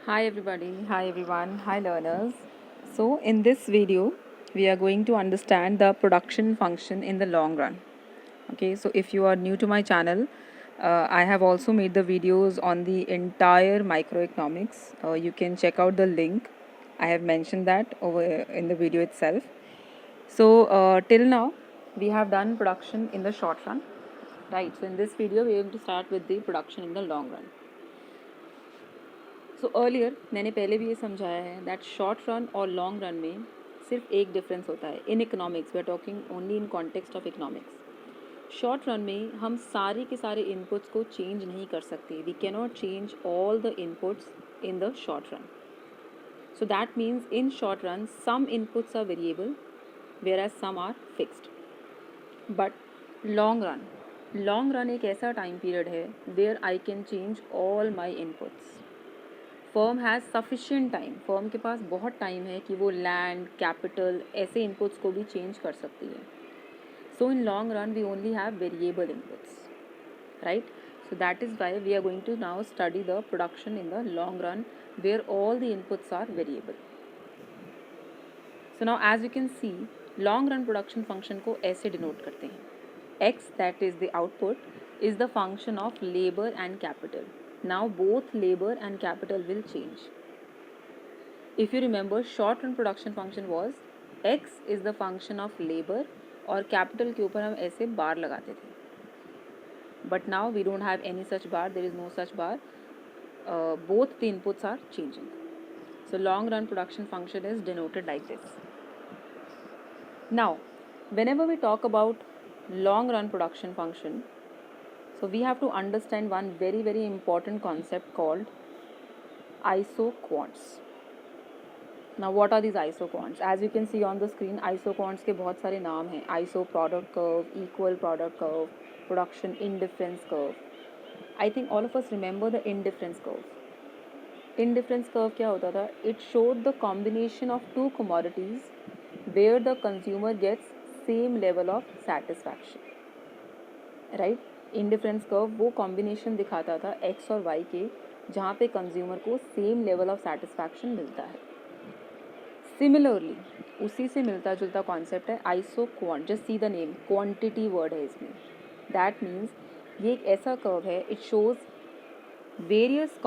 Hi everybody, hi everyone, hi learners. So in this video, we are going to understand the production function in the long run. Okay, so if you are new to my channel, I have also made the videos on the entire microeconomics. You can check out the link. I have mentioned that over in the video itself. So till now, we have done production in the short run. Right, so in this video, we are going to start with the production in the long run. So earlier मैंने पहले भी ये समझाया है that short run और long run में सिर्फ एक डिफरेंस होता है in economics we are talking only in context of economics short run में हम सारे के सारे इनपुट्स को चेंज नहीं कर सकते we can not change all the inputs in the short run so that means in short run some inputs are variable whereas some are fixed but long run एक ऐसा time period है where I can change all my inputs firm has sufficient time firm के पास बहुत time है कि वो land capital ऐसे इनपुट्स को भी चेंज कर सकती है so in long run we only have variable inputs right so that is why we are going to now study the production in the long run where all the inputs are variable so now as you can see long run production function को ऐसे denote करते हैं x that is the output is the function of labor and capital now both labor and capital will change if you remember short run production function was x is the function of labor और capital के ऊपर हम ऐसे बार लगाते थे but now we don't have any such bar there is no such bar both the inputs are changing so long run production function is denoted like this now whenever we talk about long run production function so we have to understand one very important concept called isoquants now what are these isoquants as you can see on the screen isoquants के बहुत सारे नाम हैं iso product curve equal product curve production indifference curve I think all of us remember the indifference curve. Indifference curve क्या होता था? It showed the combination of two commodities where the consumer gets same level of satisfaction. Right? Indifference curve वो combination दिखाता था x और y के जहाँ पे consumer को same level of satisfaction मिलता है. Similarly, उसी से मिलता जुलता concept है isoquant. Just see the name. Quantity word है इसमें. That means ये एक ऐसा कर्व है it shows various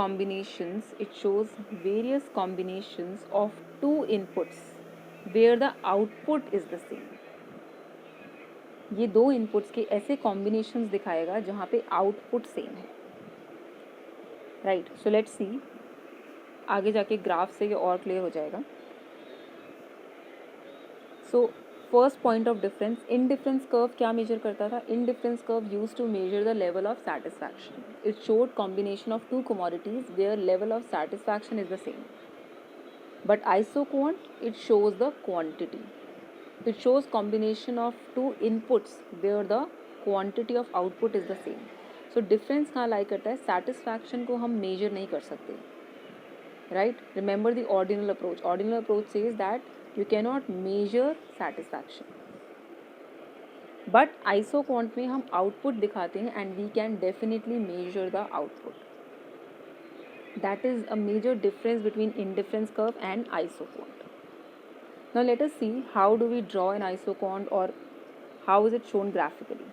combinations of two inputs where the output is the same ये दो इनपुट्स के ऐसे कॉम्बिनेशंस दिखाएगा जहाँ पे आउटपुट सेम है राइट सो लेट्स सी आगे जाके ग्राफ से ये और क्लियर हो जाएगा so first point of difference indifference curve क्या मेजर करता था indifference curve use to measure the level of satisfaction it showed combination of two commodities where level of satisfaction is the same but isoquant it shows the quantity it shows combination of two inputs where the quantity of output is the same so difference कहाँ लाई करता है satisfaction को हम measure नहीं कर सकते right remember the ordinal approach says that you cannot measure satisfaction but isoquant में हम output दिखाते हैं and we can definitely measure the output that is a major difference between indifference curve and isoquant now let us see how do we draw an isoquant or how is it shown graphically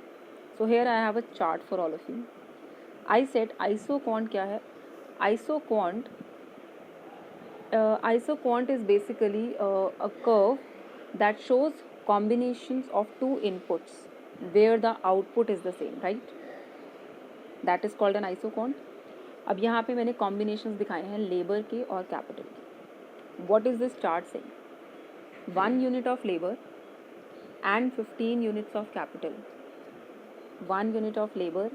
so here I have a chart for all of you I said isoquant क्या है isoquant is basically a curve that shows combinations of two inputs where the output is the same right that is called an isoquant अब यहाँ पे मैंने combinations दिखाए हैं labor के और capital के what is this chart saying 1 unit of labor and 15 units of capital 1 unit of labor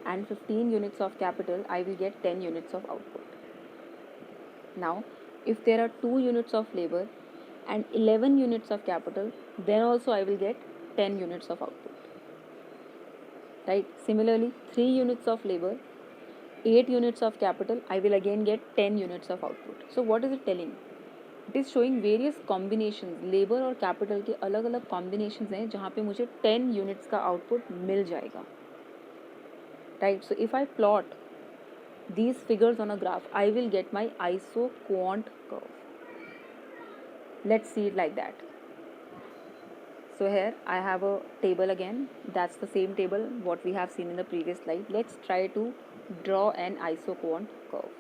and 15 units of capital I will get 10 units of output now if there are 2 units of labor and 11 units of capital then also I will get 10 units of output right similarly 3 units of labor 8 units of capital I will again get 10 units of output so what is it telling it is showing various combinations labor और capital के अलग अलग combinations हैं जहाँ पे मुझे 10 units का output मिल जाएगा right so if I plot these figures on a graph, I will get my isoquant curve. Let's see it like that. So here I have a table again. That's the same table what we have seen in the previous slide. Let's try to draw an isoquant curve.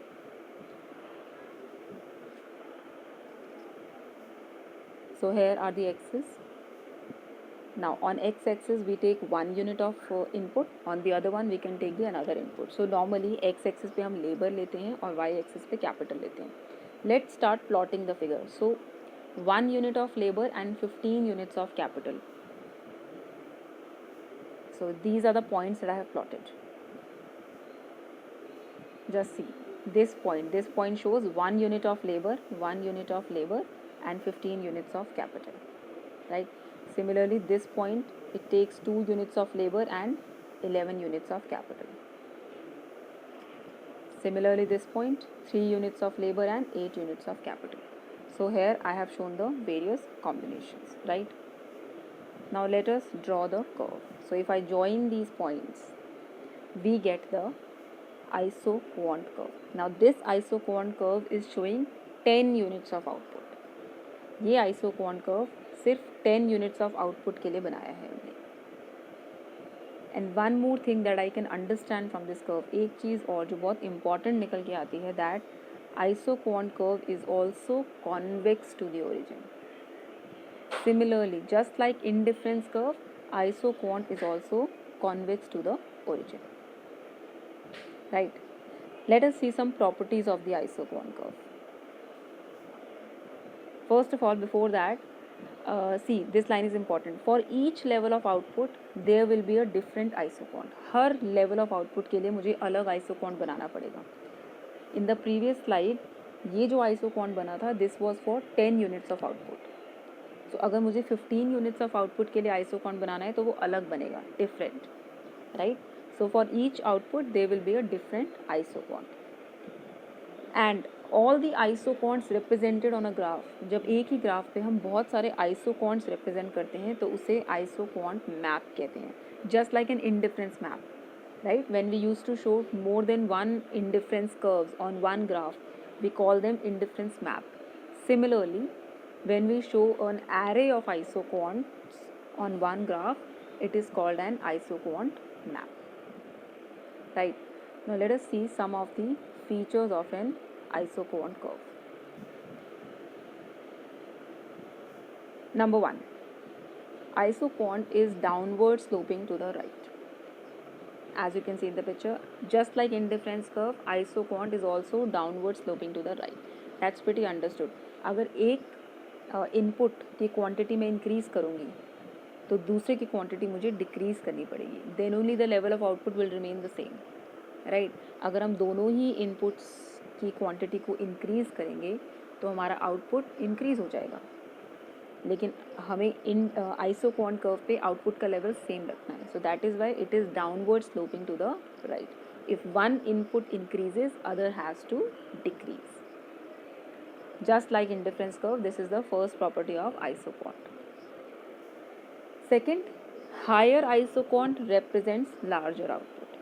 So here are the axes. Now on x-axis we take one unit of input, on the other one we can take the another input. So normally x-axis पे हम labor लेते हैं और y-axis पे capital लेते हैं. Let's start plotting the figure. So 1 unit of labor and 15 units of capital. So these are the points that I have plotted. Just see this point shows 1 unit of labor, 1 unit of labor and 15 units of capital, right? Similarly, this point, it takes 2 units of labor and 11 units of capital. Similarly, this point, 3 units of labor and 8 units of capital. So here I have shown the various combinations, right? Now let us draw the curve. So if I join these points, we get the isoquant curve. Now this isoquant curve is showing 10 units of output. ये isoquant curve सिर्फ 10 units of output के लिए बनाया है हमने. And one more thing that I can understand from this curve, एक चीज़ और जो बहुत important निकल के आती है, that isoquant curve is also convex to the origin. Similarly, just like indifference curve, isoquant is also convex to the origin. Right? Let us see some properties of the isoquant curve. First of all, before that, see, this line is important. For each level of output, there will be a different isoquant. Her level of output के लिए मुझे अलग isoquant बनाना पड़ेगा. In the previous slide, ये जो isoquant बना था, this was for 10 units of output. So अगर मुझे 15 units of output के लिए isoquant बनाना है, तो वो अलग बनेगा, different, right? So for each output, there will be a different isoquant. And all the isoquants represented on a graph, जब एक ही ग्राफ पे हम बहुत सारे isoquants represent करते हैं तो उसे isoquant map कहते हैं. Just like an indifference map, right? When we used to show more than one indifference curves on one graph, we call them indifference map. Similarly, when we show an array of isoquants on one graph, it is called an isoquant map. Right? Now let us see some of the features of an isoquant curve. Number 1, isoquant is downward sloping to the right. As you can see in the picture, just like indifference curve, isoquant is also downward sloping to the right. That's pretty understood. अगर एक input की quantity में increase करूँगी तो दूसरे की quantity मुझे decrease करनी पड़ेगी. Then only the level of output will remain the same, right? अगर हम दोनों ही इनपुट्स की क्वांटिटी को इंक्रीज करेंगे तो हमारा आउटपुट इंक्रीज हो जाएगा, लेकिन हमें इन आइसोक्वांट कर्व पे आउटपुट का लेवल सेम रखना है. So that is why it is downward sloping to the right. If one input increases, other has to decrease. Just like indifference curve, this is the first property of isoquant. Second, higher isoquant represents larger output.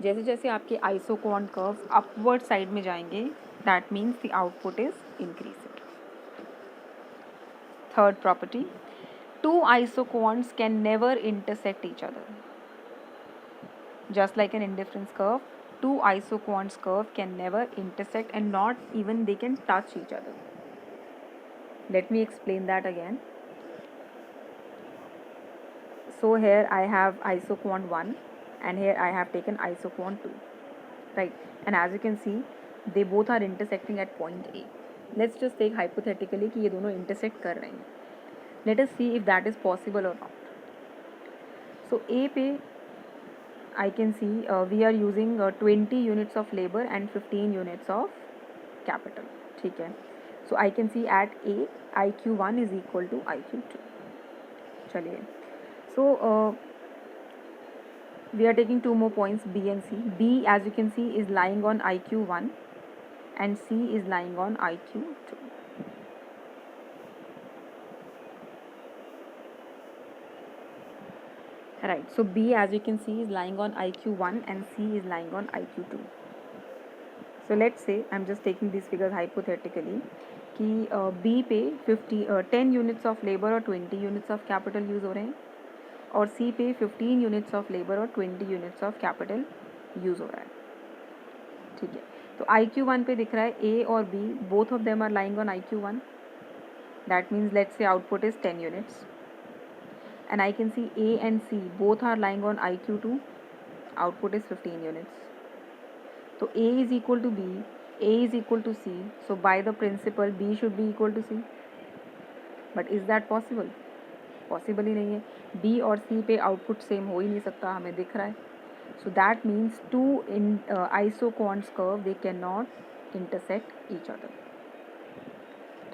जैसे जैसे आपके isoquant curves upward side में जाएंगे, that means the output is increasing. Third property, two isoquants can never intersect each other. Just like an indifference curve, two isoquants curve can never intersect and not even they can touch each other. Let me explain that again. So here I have isoquant 1 and here I have taken isoquant 2, right? And as you can see, they both are intersecting at point A. Let's just take hypothetically कि ये दोनों intersect कर रहे हैं. Let us see if that is possible or not. So A पे I can see we are using 20 units of labor and 15 units of capital. ठीक है. So I can see at A, IQ1 is equal to IQ2. चलिए. So we are taking two more points, B and C. B, as you can see, is lying on IQ1 and C is lying on IQ2. Right, so B, as you can see, is lying on IQ1 and C is lying on IQ2. So let's say I am just taking this figures hypothetically कि B पे 10 units of labour और 20 units of capital use हो रहे हैं, और सी पे 15 units of labour और 20 units of capital use हो रहा है. ठीक है, तो IQ1 पे दिख रहा है A और B, both of them are lying on IQ1. That means let's say output is 10 units. And I can see A and C both are lying on IQ2. Output is 15 units. So A is equal to B, A is equal to C. So by the principle B should be equal to C. But is that possible? Possible ही नहीं है. B और C पे output same हो ही नहीं सकता, हमें दिख रहा है. So that means two isoquants curve, they cannot intersect each other.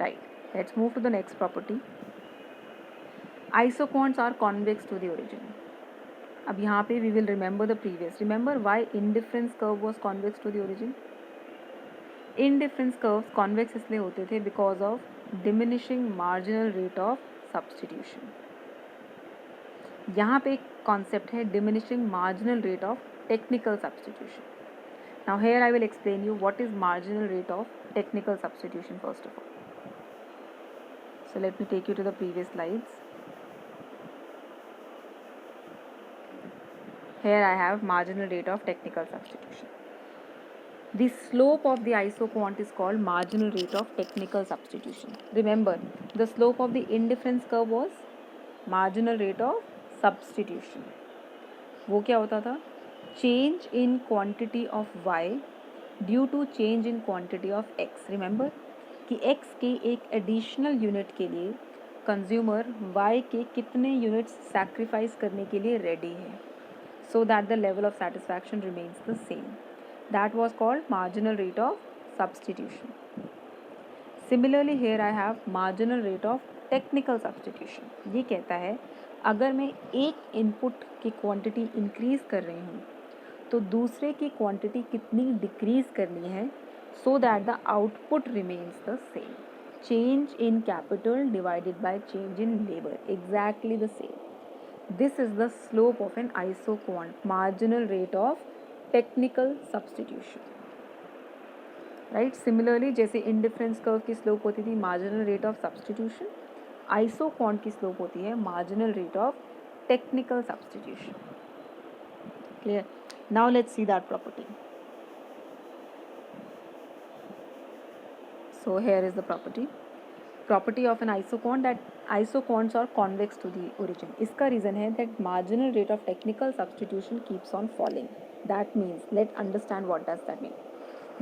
Right. Let's move to the next property. Isoquants are convex to the origin. अब यहाँ पे we will remember the previous. Remember why indifference curve was convex to the origin? Indifference curves convex इसलिए होते थे because of diminishing marginal rate of substitution. यहाँ पे एक concept है diminishing marginal rate of technical substitution. Now here I will explain you what is marginal rate of technical substitution first of all. So let me take you to the previous slides. Here I have marginal rate of technical substitution. The slope of the isoquant is called marginal rate of technical substitution. Remember, the slope of the indifference curve was marginal rate of substitution. वो क्या होता था? Change in quantity of y due to change in quantity of x. Remember कि x के एक additional unit के लिए consumer y के कितने units sacrifice करने के लिए ready है, so that the level of satisfaction remains the same. That was called marginal rate of substitution. Similarly here I have marginal rate of technical substitution. ये कहता है अगर मैं एक इनपुट की क्वांटिटी इंक्रीज कर रही हूँ तो दूसरे की क्वांटिटी कितनी डिक्रीज करनी है, so that the output remains the same. Change in capital divided by change in labor, exactly the same. This is the slope of an isoquant, marginal rate of technical substitution. Right? Similarly, जैसे indifference curve की slope होती थी marginal rate of substitution, isoquant की slope होती है marginal rate of technical substitution. Clear? Now let's see that property. So here is the property. Property of an isoquant, that isoquants are convex to the origin. इसका reason है that marginal rate of technical substitution keeps on falling. That means, let's understand what does that mean.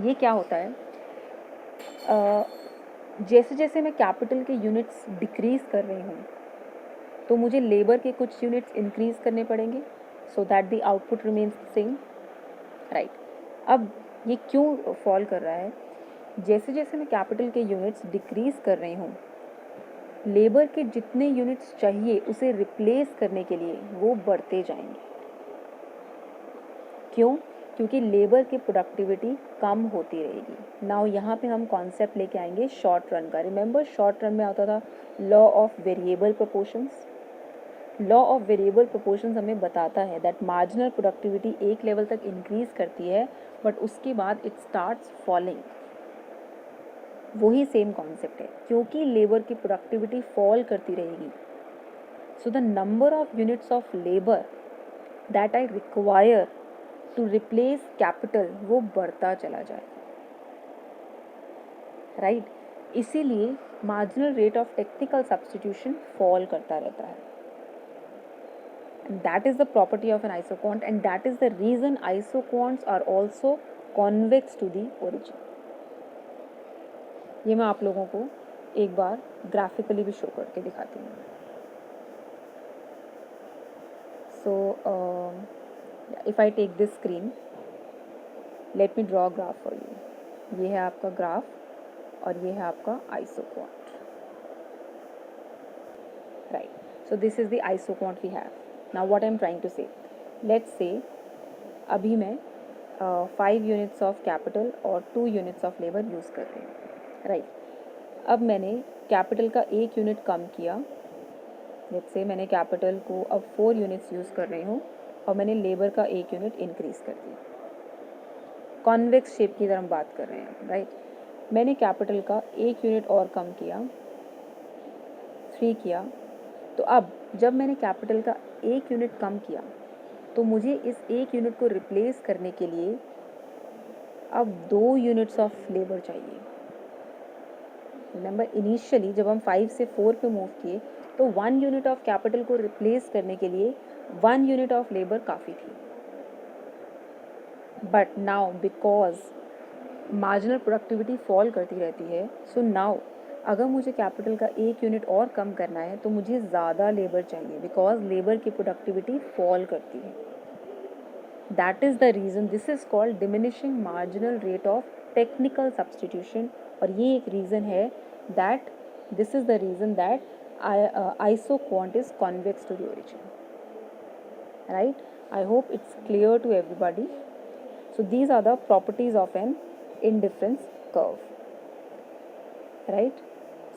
ये क्या होता है? जैसे जैसे मैं capital के यूनिट्स डिक्रीज कर रही हूँ तो मुझे लेबर के कुछ यूनिट्स इंक्रीज करने पड़ेंगे, so that the output remains same. Right. अब ये क्यों फॉल कर रहा है? जैसे जैसे मैं कैपिटल के यूनिट्स डिक्रीज कर रही हूँ, लेबर के जितने यूनिट्स चाहिए उसे रिप्लेस करने के लिए वो बढ़ते जाएंगे. क्यों? क्योंकि लेबर की प्रोडक्टिविटी कम होती रहेगी. नाउ यहाँ पे हम कॉन्सेप्ट लेके आएंगे शॉर्ट रन का. रिमेंबर शॉर्ट रन में आता था law of variable proportions. Law of variable proportions हमें बताता है दैट मार्जिनल प्रोडक्टिविटी एक लेवल तक इंक्रीज करती है बट उसके बाद इट स्टार्ट्स फॉलिंग. वही सेम कॉन्सेप्ट है. क्योंकि लेबर की प्रोडक्टिविटी फॉल करती रहेगी, so the number of units of labour that I require to replace capital वो बढ़ता चला जाएगा. राइट. इसीलिए marginal rate of technical substitution fall करता रहता है. That is the property of an isoquant, and that is the reason isoquants are also convex to the origin. ये मैं आप लोगों को एक बार ग्राफिकली भी शो करके दिखाती हूँ. So if I take this screen, let me draw a graph for you. ये है आपका ग्राफ और ये है आपका isoquant. Right. So this is the isoquant we have. Now what I am trying to say, let's say अभी मैं 5 units of capital और 2 यूनिट्स ऑफ लेबर यूज़ कर रही हूँ. राइट. अब मैंने कैपिटल का एक यूनिट कम किया. लेट्स से मैंने कैपिटल को अब 4 यूनिट्स यूज़ कर रही हूँ और मैंने लेबर का एक यूनिट इंक्रीज़ कर दिया. कॉन्वेक्स शेप की तरह हम बात कर रहे हैं, राइट। मैंने कैपिटल का 1 यूनिट और कम किया, 3 किया। तो अब जब मैंने कैपिटल का 1 यूनिट कम किया तो मुझे इस 1 यूनिट को रिप्लेस करने के लिए अब 2 यूनिट्स ऑफ लेबर चाहिए। रिमेंबर इनिशियली जब हम 5 से 4 पे मूव किए तो 1 यूनिट ऑफ कैपिटल को रिप्लेस करने के लिए 1 यूनिट ऑफ लेबर काफ़ी थी। But now because marginal productivity fall करती रहती है, सो नाउ अगर मुझे कैपिटल का 1 यूनिट और कम करना है तो मुझे ज़्यादा लेबर चाहिए, बिकॉज लेबर की प्रोडक्टिविटी फॉल करती है। That is the reason this is called diminishing marginal rate of technical substitution. और ये एक रीज़न है that this is the reason that isoquant is convex to the origin, right. I hope it's clear to everybody. So these are the properties of an indifference curve, right?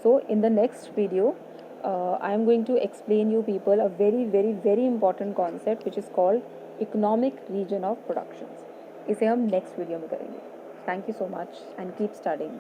So in the next video I am going to explain you people a very important concept which is called economic region of productions. इसे हम next video में करेंगे. Thank you so much and keep studying.